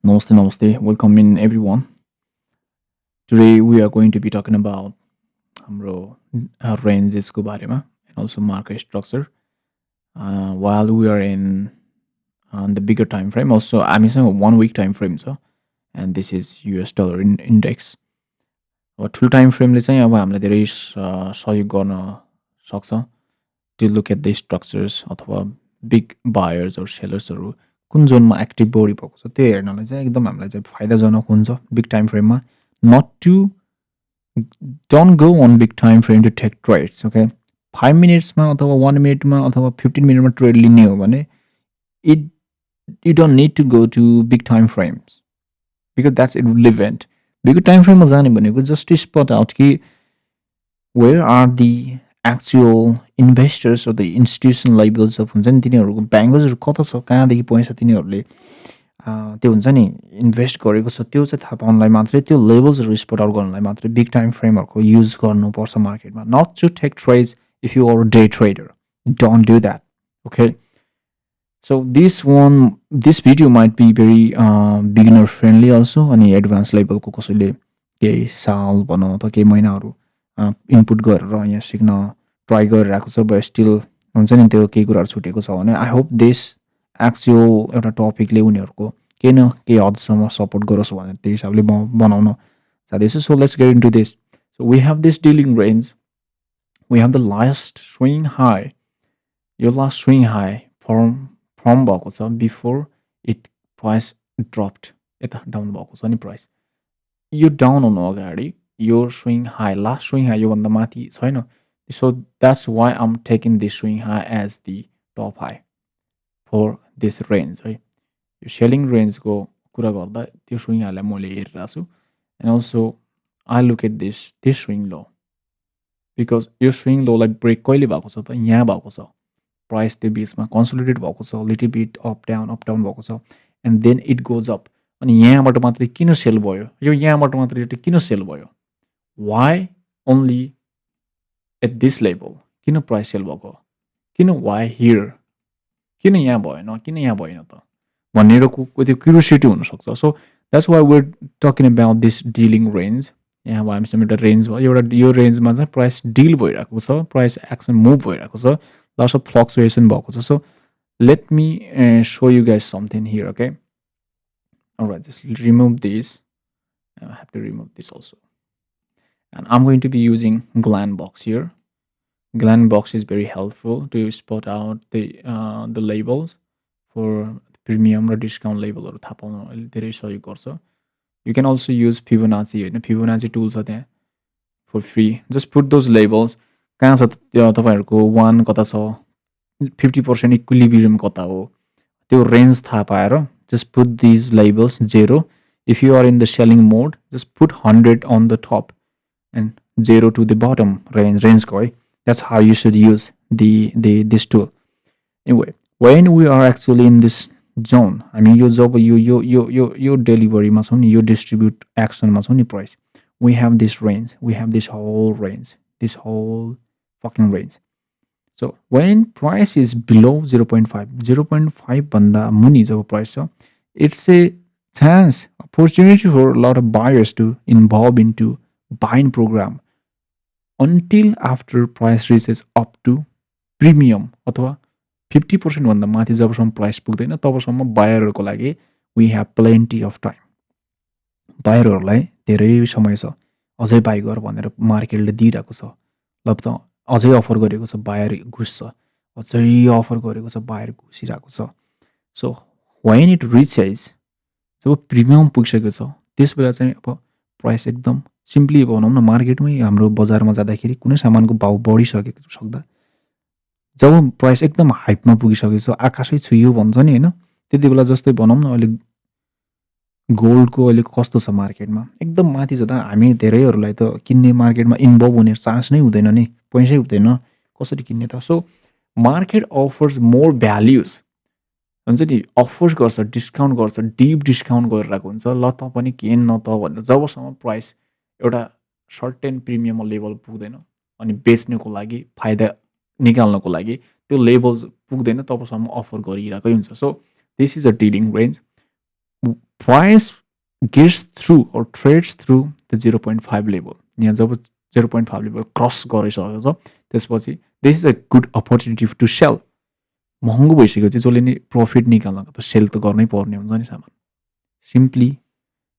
Namaste, namaste. Welcome in everyone. Today we are going to be talking about हाम्रो rangesको बारेमा and also market structure. While we are in the bigger time frame, also हामीसँग 1 week time frame छ and this is US dollar index. अब ठुलो time फ्रेमले चाहिँ अब हामीलाई धेरै सहयोग गर्न सक्छ to look at the structures अथवा big buyers or sellersहरू कुन जोनमा एक्टिभ बढी भएको छ त्यो हेर्नलाई चाहिँ एकदम हामीलाई चाहिँ फाइदाजनक हुन्छ बिग टाइम फ्रेममा not to don't go on big time frame to take trades. Okay, 5 minutes ma अथवा 1 minute ma अथवा 15 minute ma trade लिने हो भने it you don't need to go to big time frames because that's irrelevant. Big time frame ma जाने भनेको just to spot out कि where are the actual investors or the institutional labels of हुन्छ नि तिनीहरूको ब्याङ्कर्सहरू कता छ कहाँदेखि पैसा तिनीहरूले त्यो हुन्छ नि इन्भेस्ट गरेको छ त्यो चाहिँ थाहा पाउनलाई मात्रै त्यो लेभल्सहरू स्पट आउट गर्नलाई मात्रै बिग टाइम फ्रेमहरूको युज गर्नुपर्छ मार्केटमा not to take trades if you are day trader don't do that okay so this video might be very beginner friendly also अनि एडभान्स लेभलको कसैले केही साल भनौँ अथवा केही महिनाहरू इनपुट गरेर यहाँ सिक्न ट्राई गरिरहेको छ बट स्टिल हुन्छ नि त्यो केही कुराहरू छुटेको छ भने आई होप दिस एक्चुअल एउटा टपिकले उनीहरूको केही न केही हदसम्म सपोर्ट गरोस् भनेर त्यो हिसाबले म बनाउन चाहँदैछु so let's get into this so we have this dealing range we have the last swing high यो लास्ट स्विङ हाई फर्म भएको छ बिफोर इट प्राइस ड्रप्ड यता डाउन भएको छ नि प्राइस यो डाउन हुनु अगाडि यो swing high last swing high योभन्दा माथि छैन so that's why I'm taking this swing high as the top high for this range है यो सेलिङ रेन्जको कुरा गर्दा त्यो स्विङ हाईलाई मैले हेरिरहेको छु and also I look at this swing low because यो स्विङ लोलाई ब्रेक कहिले भएको छ त यहाँ भएको छ प्राइस त्यो बिचमा कन्सोलिडेट भएको छ लिटिल बिट अप डाउन भएको छ and then it goes up अनि यहाँबाट मात्रै किन सेल भयो यो यहाँबाट मात्रै किन सेल भयो why only at this level किन प्राइस सेल भएको किन वाइ हियर किन यहाँ भएन किन यहाँ भएन त भनेर त्यो क्युरियोसिटी हुनसक्छ so that's why we're talking about this dealing range यहाँ अब हामीसँग एउटा रेन्ज भयो एउटा यो रेन्जमा चाहिँ प्राइस डिल भइरहेको छ प्राइस एक्सन मुभ भइरहेको छ लट्स अफ फ्लक्चुएसन भएको छ so let me show you guys something here, okay? All right, just remove this. I have to remove this also. And I'm going to be using Glanbox here. Glanbox is very helpful to spot out the labels for premium or discount label or थाहा पाउन धेरै सहयोग गर्छ. You can also use Fibonacci होइन Fibonacci tool छ त्यहाँ for free. Just put those labels. कहाँ छ तपाईँहरूको 1 कता छ 50% इक्विलिब्रियम कता हो त्यो रेन्ज थाहा पाएर just put these labels 0 if you are in the selling mode just put 100 on the top and 0 to the bottom range ko hai that's how you should use this tool anyway when we are actually in this zone I mean यो जब यो delivery मा छ नि यो distribute action मा छ नि price we have this range we have this whole fucking range. So when price is below 0.5 भन्दा मुनि जब price छ it's a chance opportunity for a lot of buyers to involve into buying program until after price reaches up to premium अथवा 50% भन्दा माथि जबसम्म price पुग्दैन तबसम्म बायरहरूको लागि we have plenty of time बायरहरूलाई धेरै समय छ अझै बाई गर भनेर मार्केटले दिइरहेको छ ल त अझै अफर गरेको छ बायर घुस्छ अझै अफर गरेको छ बायर घुसिरहेको छ सो व्हेन इट रिचेज जब प्रिमियम पुगिसकेको छ त्यस बेला चाहिँ अब प्राइस एकदम सिम्पली भनौँ न मार्केटमै हाम्रो बजारमा जाँदाखेरि कुनै सामानको भाउ बढिसकेको सक्दा जब प्राइस एकदम हाइपमा पुगिसकेको छ आकाशै छुयो भन्छ नि होइन त्यति बेला जस्तै भनौँ न अहिले गोल्डको अहिले कस्तो छ मार्केटमा एकदम माथि जाँदा हामी धेरैहरूलाई त किन्ने मार्केटमा इन्भल्भ हुने चान्स नै हुँदैन नि पैसै हुँदैन कसरी किन्ने त so market offers more values हुन्छ नि अफर्स गर्छ डिस्काउन्ट गर्छ डिप डिस्काउन्ट गरिरहेको हुन्छ ल त पनि किन न त भनेर जबसम्म प्राइस एउटा सर्टेन प्रिमियम लेभल पुग्दैन अनि बेच्नको लागि फाइदा निकाल्नको लागि त्यो लेभल पुग्दैन तबसम्म अफर गरिरहेकै हुन्छ so this is a dealing range price gets through or trades through the 0.5 level. यहाँ जब 0.5 level क्रस गरिसकेको छ त्यसपछि this is a good opportunity to sell. महँगो भइसकेपछि जसले नि प्रफिट निकाल्नको त सेल त गर्नै पर्ने हुन्छ नि सामान.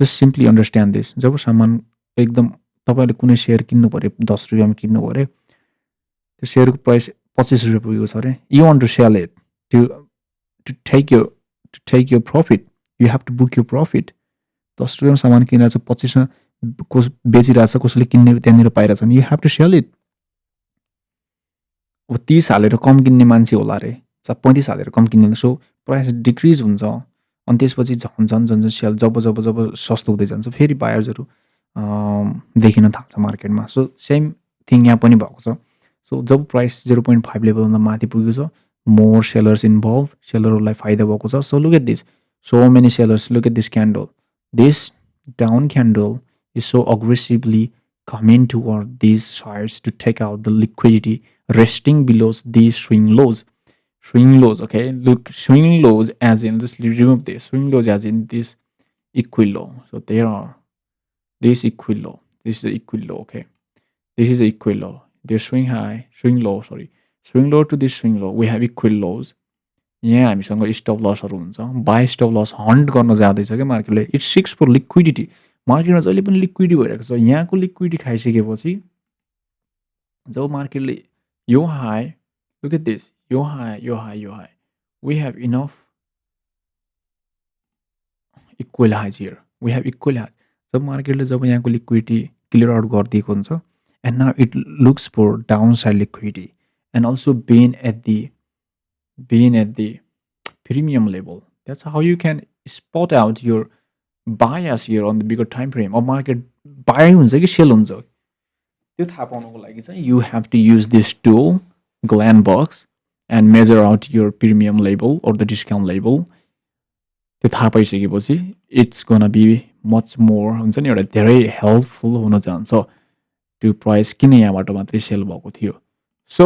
Just simply understand this. जब सामान एकदम तपाईले कुनै शेयर किन्नु पर्यो 10 रुपैयाँमा किन्नु पर्यो त्यो शेयरको प्राइस 25 रुपैयाँ पुगेको छ रे. You want to sell it to take your profit. You have to book your profit. 10 रुपैयाँमा सामान किनेर चाहिँ 25 मा बेचिरहेछ कसैले किन्ने त्यहाँनिर पाइरहेछ नि. You have to sell it. अब 30 हालेर कम किन्ने मान्छे होला रे. 35 हालेर कम किन्ने. सो प्राइस डिक्रिज हुन्छ. अनि त्यसपछि झन् सेल जब सस्तो हुँदै जान्छ फेरि बायर्सहरु देखिन थाल्छ मार्केटमा. सो सेम थिङ यहाँ पनि भएको छ. सो जब प्राइस 0.5 लेभल भन्दा माथि पुगेको छ more sellers involved, sellerहरूलाई फाइदा भएको छ. So look at this. So many sellers. Look at this candle. This down candle is so aggressively coming toward these sides to take out the liquidity resting below these swing lows. Swing lows, okay? Look, swing lows as in, just remove this. Swing lows as in this equal low. So there are this equal low. This is the equal low, okay? This is the equal low. There's swing high, swing low, sorry. Swing low to this swing low. We have equal lows. यहाँ हामीसँग stop लसहरु हुन्छ. By stop loss hunt गर्न जाँदैछ के मार्केटले. It seeks for liquidity. मार्केटमा जहिले पनि लिक्विडिटी भइरहेको छ. यहाँको लिक्विडिटी खाइसकेपछि जब मार्केटले यो हाई, look at this, यो high, we have enough equal highs here. We have equal highs. जब मार्केटले जब यहाँको लिक्विडिटी क्लियर आउट गरिदिएको हुन्छ and now it looks for downside liquidity and also being at the premium level. That's how you can spot out your bias here on the bigger time frame. Or market buy हुन्छ कि sell हुन्छ त्यो थाहा पाउनको लागि चाहिँ you have to use this tool Glenbox and measure out your premium level or the discount level. त्यो थाहा पाइसकेपछि it's gonna be much more हुन्छ नि एउटा धेरै हेल्पफुल हुन जान्छ. त्यो प्राइस किन यहाँबाट मात्रै सेल भएको थियो. सो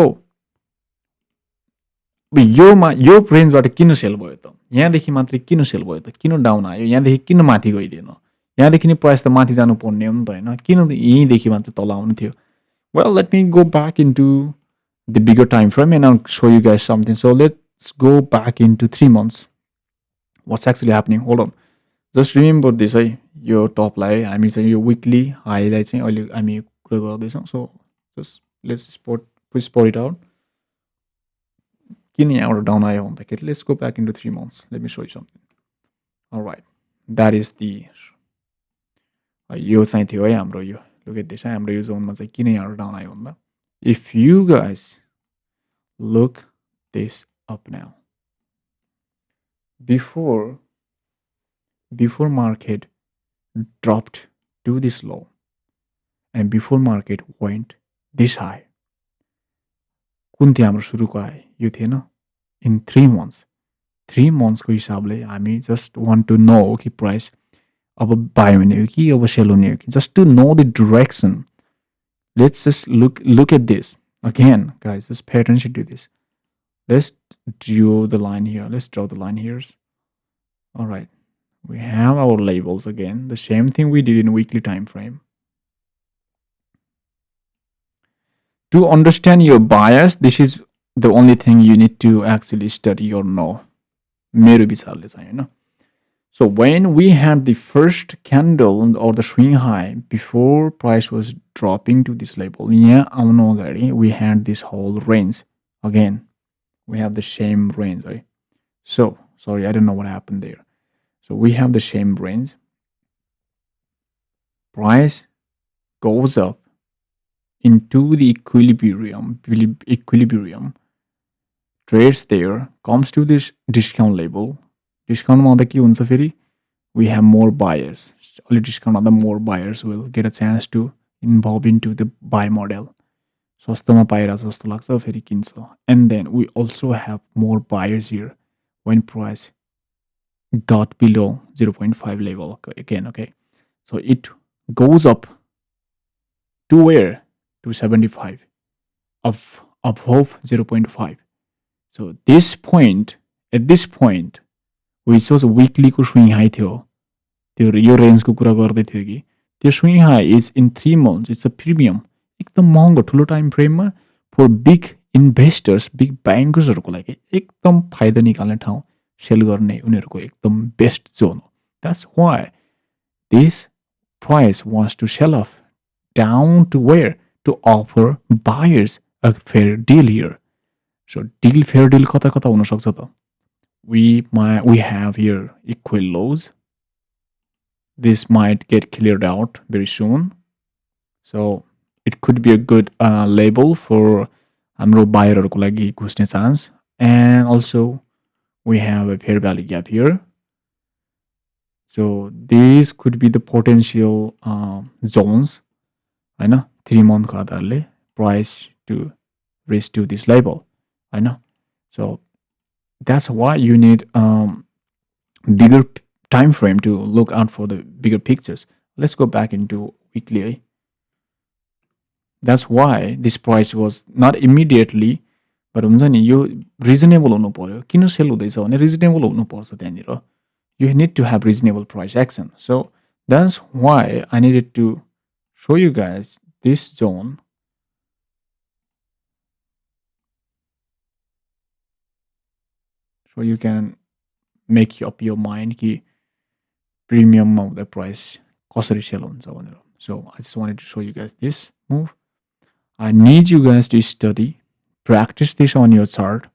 यो रेन्जबाट किन सेल भयो त. यहाँदेखि मात्रै किन सेल भयो त. किन डाउन आयो. यहाँदेखि किन माथि गइदिएन. यहाँदेखि नि प्राइस त माथि जानु पर्ने हो नि त हैन. किन यहीँदेखि मात्रै तल आउनु थियो. Well, let me go back into the bigger time frame and I'll show you guys something. So let's go back into 3 months. What's actually happening? Hold on. Just remember this है. यो टपलाई हामी चाहिँ यो वीकली हाईलाई चाहिँ अहिले हामी कुरा गर्दैछौँ. So just let's spot it out. किन यहाँबाट डाउन आयो भन्दाखेरि let's go back into 3 months. Let me show you something. All right. That is the यो चाहिँ थियो है हाम्रो यो. Look at this. हाम्रो यो जोनमा चाहिँ किन यहाँबाट डाउन आयो भन्दा if you guys look this up now. Before market dropped to this low and before market went this high कुन थियो हाम्रो सुरुको हाई यो थिएन. in 3 months को हिसाबले हामी just want to know कि प्राइस अब बाय हुने हो कि अब सेल हुने हो कि. just to know the direction. Let's just look at this again, guys. Just pay attention to this. Let's draw the line here. All right. We have our labels again. The same thing we did in weekly time frame. To understand your bias, this is the only thing you need to actually study or know. मेरो विचारले चाहिँ हैन. So when we had the first candle or the swing high before price was dropping to this level, यहाँ आउनु अगाडि we had this whole range. Again, we have the same range, right? So, sorry, I don't know what happened there. So we have the same range. Price goes up into the equilibrium, trades there, comes to this discount level. Discount मा आउँदा के हुन्छ फेरि we have more buyers. Only discount मा more buyers will get a chance to involve into the buy model. सस्तोमा पाइरहेछ जस्तो लाग्छ फेरि किन्छ. And then we also have more buyers here when price got below 0.5 level again, okay? So it goes up to where? To 75 above 0.5. So at this point, which was a weekly को swing high थियो, त्यो यो रेन्जको कुरा गर्दै थियो कि त्यो swing high is in 3 months it's a premium एकदम महँगो ठुलो टाइम फ्रेममा फर बिग इन्भेस्टर्स बिग ब्याङ्कर्सहरूको लागि एकदम फाइदा निकाल्ने ठाउँ सेल गर्ने उनीहरूको एकदम बेस्ट जोन हो that's why this price wants to sell off down to where to offer buyers a fair deal here. So deal fair deal कता कता हुन सक्छ त we have here equal lows. This might get cleared out very soon. So it could be a good label for हाम्रो बायरहरूको लागि घुस्ने chance and also we have a fair value gap here. So these could be the potential zones होइन 3 monthको आधारले price to reach to this level होइन so that's why you need bigger time frame to look out for the bigger pictures. Let's go back into weekly. That's why this price was not immediately but हुन्छ नि यो reasonable हुनु पर्यो किन sale हुँदैछ भने reasonable हुनुपर्छ त्यहाँनिर you need to have reasonable price action. So that's why I needed to show you guys this zone. So you can make up your mind कि premium of the price कसरी sell हुन्छ भनेर. So I just wanted to show you guys this move. I need you guys to study, practice this on your chart.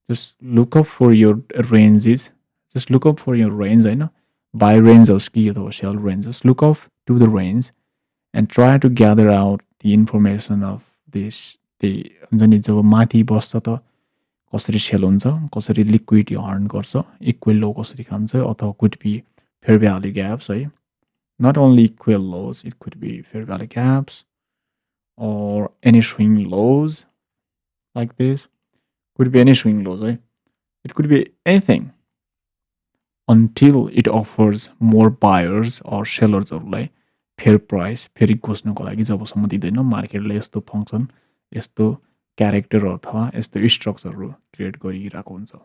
Just look up for your ranges. Just look up for your range, होइन buy range होस् कि अथवा sell range होस्. Look up to the range and try to gather out the information of this. हुन्छ नि जब माथि बस्छ त कसरी सेल हुन्छ कसरी लिक्विडिटी अर्न गर्छ इक्वल लो कसरी खान्छ अथवा could be fair value gaps है not only equal lows it could be fair value gaps or any swing lows like this could be any swing lows right it could be anything until it offers more buyers or sellers हरूलाई fair price फेरि घोस्नको लागि जबसम्म दिँदैन मार्केटले यस्तो function यस्तो character अथवा यस्तो स्ट्रक्चरहरू क्रिएट गरिरहेको हुन्छ